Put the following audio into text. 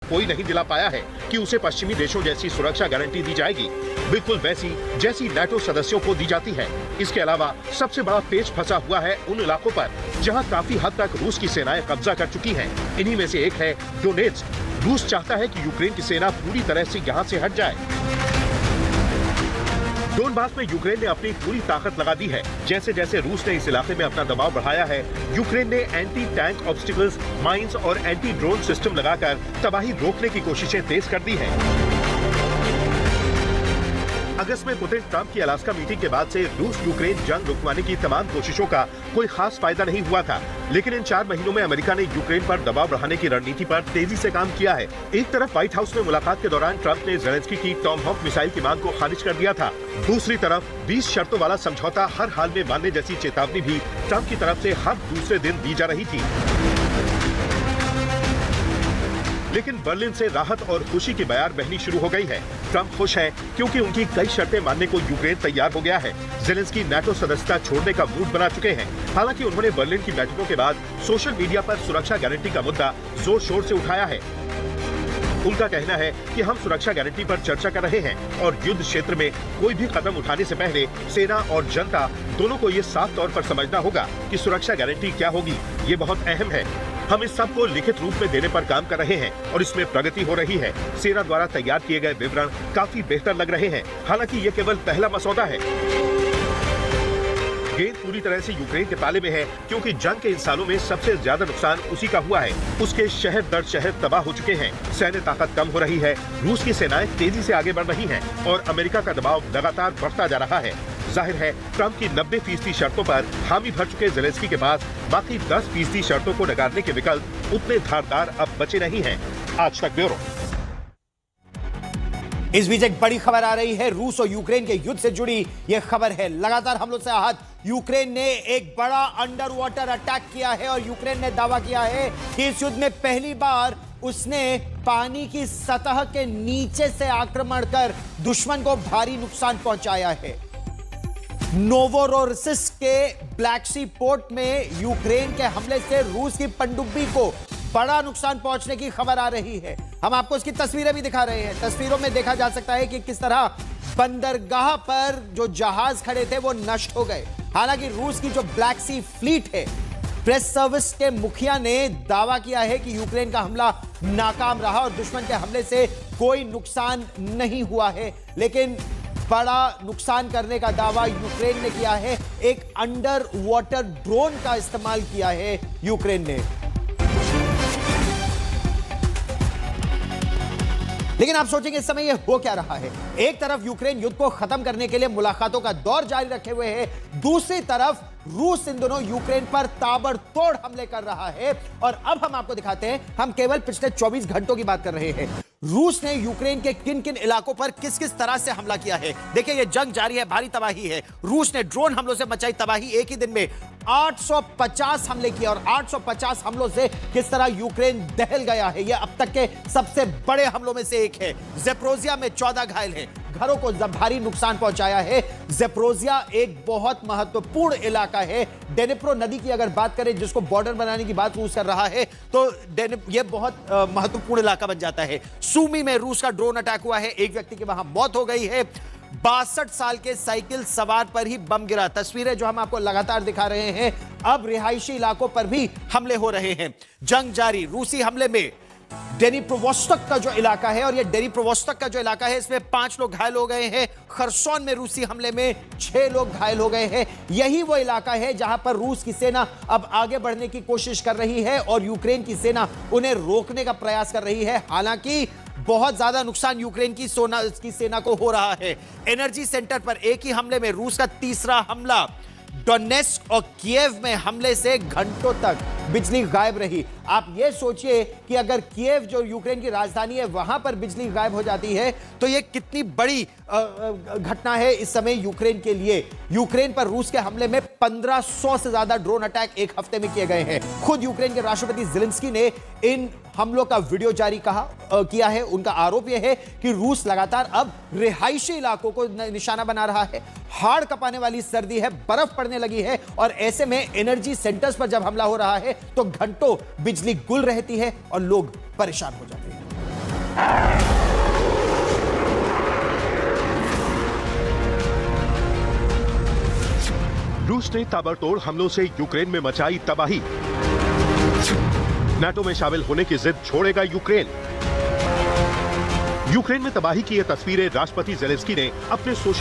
कोई नहीं दिला पाया है कि उसे पश्चिमी देशों जैसी सुरक्षा गारंटी दी जाएगी, बिल्कुल वैसी जैसी नाटो सदस्यों को दी जाती है। इसके अलावा सबसे बड़ा पेच फंसा हुआ है उन इलाकों पर जहां काफी हद तक रूस की सेनाएं कब्जा कर चुकी हैं। इन्हीं में से एक है डोनेट्स्क। रूस चाहता है कि यूक्रेन की सेना पूरी तरह से यहां से हट जाए। डोनबास में यूक्रेन ने अपनी पूरी ताकत लगा दी है। जैसे जैसे रूस ने इस इलाके में अपना दबाव बढ़ाया है, यूक्रेन ने एंटी टैंक ऑब्स्टिकल्स, माइंस और एंटी ड्रोन सिस्टम लगाकर तबाही रोकने की कोशिशें तेज कर दी हैं। अगस्त में पुतिन ट्रंप की अलास्का मीटिंग के बाद से रूस यूक्रेन जंग रुकवाने की तमाम कोशिशों का कोई खास फायदा नहीं हुआ था, लेकिन इन 4 महीनों में अमेरिका ने यूक्रेन पर दबाव बढ़ाने की रणनीति पर तेजी से काम किया है। एक तरफ व्हाइट हाउस में मुलाकात के दौरान ट्रंप ने ज़ेलेंस्की की टॉमहॉक मिसाइल की मांग को खारिज कर दिया था। दूसरी तरफ 20 शर्तों वाला समझौता हर हाल में मानने जैसी चेतावनी भी ट्रंप की तरफ से हर दूसरे दिन दी जा रही थी। लेकिन बर्लिन से राहत और खुशी की बयार बहनी शुरू हो गई है। ट्रंप खुश है क्योंकि उनकी कई शर्तें मानने को यूक्रेन तैयार हो गया है। ज़ेलेंस्की नाटो सदस्यता छोड़ने का मूड बना चुके हैं। हालांकि उन्होंने बर्लिन की बैठकों के बाद सोशल मीडिया पर सुरक्षा गारंटी का मुद्दा जोर शोर से उठाया है। उनका कहना है कि हम सुरक्षा गारंटी पर चर्चा कर रहे हैं और युद्ध क्षेत्र में कोई भी कदम उठाने से पहले सेना और जनता दोनों को ये साफ तौर पर समझना होगा कि सुरक्षा गारंटी क्या होगी। ये बहुत अहम है। हम इस सब को लिखित रूप में देने पर काम कर रहे हैं और इसमें प्रगति हो रही है। सेना द्वारा तैयार किए गए विवरण काफी बेहतर लग रहे हैं। हालांकि ये केवल पहला मसौदा है। गेंद पूरी तरह से यूक्रेन के ताले में है क्योंकि जंग के इन सालों में सबसे ज्यादा नुकसान उसी का हुआ है। उसके शहर दर शहर तबाह हो चुके हैं। सैन्य ताकत कम हो रही है। रूस की सेनाएं तेजी से आगे बढ़ रही हैं और अमेरिका का दबाव लगातार बढ़ता जा रहा है। जाहिर है ट्रंप की 90% शर्तों पर हामी भर चुके ज़ेलेंस्की के पास बाकी 10% शर्तों को नकारने के विकल्प उतने धारदार अब बचे नहीं हैं। आज तक ब्यूरो। इस बीच एक बड़ी खबर आ रही है। रूस और यूक्रेन के युद्ध से जुड़ी यह खबर है। लगातार हमलों से आहत यूक्रेन ने एक बड़ा अंडर वाटर अटैक किया है और यूक्रेन ने दावा किया है कि इस युद्ध में पहली बार उसने पानी की सतह के नीचे से आक्रमण कर दुश्मन को भारी नुकसान पहुंचाया है। नोवोरोसिस्क के ब्लैक सी पोर्ट में यूक्रेन के हमले से रूस की पनडुब्बी को बड़ा नुकसान पहुंचने की खबर आ रही है। हम आपको इसकी तस्वीरें भी दिखा रहे हैं। तस्वीरों में देखा जा सकता है कि किस तरह बंदरगाह पर जो जहाज खड़े थे वो नष्ट हो गए। हालांकि रूस की जो ब्लैक सी फ्लीट है, प्रेस सर्विस के मुखिया ने दावा किया है कि यूक्रेन का हमला नाकाम रहा और दुश्मन के हमले से कोई नुकसान नहीं हुआ है। लेकिन बड़ा नुकसान करने का दावा यूक्रेन ने किया है। एक अंडर वाटर ड्रोन का इस्तेमाल किया है यूक्रेन ने। लेकिन आप सोचेंगे इस समय यह हो क्या रहा है। एक तरफ यूक्रेन युद्ध को खत्म करने के लिए मुलाकातों का दौर जारी रखे हुए है, दूसरी तरफ रूस इन दोनों यूक्रेन पर ताबड़तोड़ हमले कर रहा है। और अब हम आपको दिखाते हैं, हम केवल पिछले 24 घंटों की बात कर रहे हैं। रूस ने यूक्रेन के किन किन इलाकों पर किस किस तरह से हमला किया है। देखिए ये जंग जारी है, भारी तबाही है। रूस ने ड्रोन हमलों से मचाई तबाही। एक ही दिन में 850 हमले किए और 850 हमलों से किस तरह यूक्रेन दहल गया है। यह अब तक के सबसे बड़े हमलों में से एक है। ज़ेपोरिज़िया में 14 घायल हैं। घरों को भारी नुकसान पहुंचाया है। ज़ेपोरिज़िया एक बहुत महत्वपूर्ण इलाका है। डेनिप्रो नदी की अगर बात करें, जिसको बॉर्डर बनाने की बात रूस कर रहा है, तो यह बहुत महत्वपूर्ण इलाका बन जाता है। सूमी में रूस का ड्रोन अटैक हुआ है। एक व्यक्ति की वहां मौत हो गई है। 62 साल के साइकिल सवार पर ही बम गिरा। तस्वीरें जो हम आपको लगातार दिखा रहे हैं। अब रिहायशी इलाकों पर भी हमले हो रहे हैं। जंग जारी। रूसी हमले में डेनिप्रोवोस्तोक का जो इलाका है, और ये डेनिप्रोवोस्तोक का जो इलाका है, इसमें 5 लोग घायल हो गए हैं। खरसोन में रूसी हमले में 6 लोग घायल हो गए हैं। यही वो इलाका है जहां पर रूस की सेना अब आगे बढ़ने की कोशिश कर रही है और यूक्रेन की सेना उन्हें रोकने का प्रयास कर रही है। हालांकि बहुत ज्यादा नुकसान यूक्रेन की सेना को हो रहा है। एनर्जी सेंटर पर एक ही हमले में रूस का तीसरा हमला। डोनेट्स्क और कीव में हमले से घंटों तक बिजली गायब रही। आप ये सोचिए कि अगर कीव जो यूक्रेन की राजधानी है वहां पर बिजली गायब हो जाती है तो ये कितनी बड़ी घटना है इस समय यूक्रेन के लिए। यूक्रेन पर रूस के हमले में 1500 से ज्यादा ड्रोन अटैक एक हफ्ते में किए गए हैं। खुद यूक्रेन के राष्ट्रपति ज़ेलेंस्की ने इन हमलों का वीडियो जारी किया है। उनका आरोप यह है कि रूस लगातार अब रिहायशी इलाकों को निशाना बना रहा है। हाड़ कपाने वाली सर्दी है, बर्फ पड़ने लगी है और ऐसे में एनर्जी सेंटर्स पर जब हमला हो रहा है तो घंटों बिजली गुल रहती है और लोग परेशान हो जाते हैं। रूस ने ताबड़तोड़ हमलों से यूक्रेन में मचाई तबाही। नाटो में शामिल होने की जिद छोड़ेगा यूक्रेन। यूक्रेन में तबाही की ये तस्वीरें राष्ट्रपति जेलेंस्की ने अपने सोशल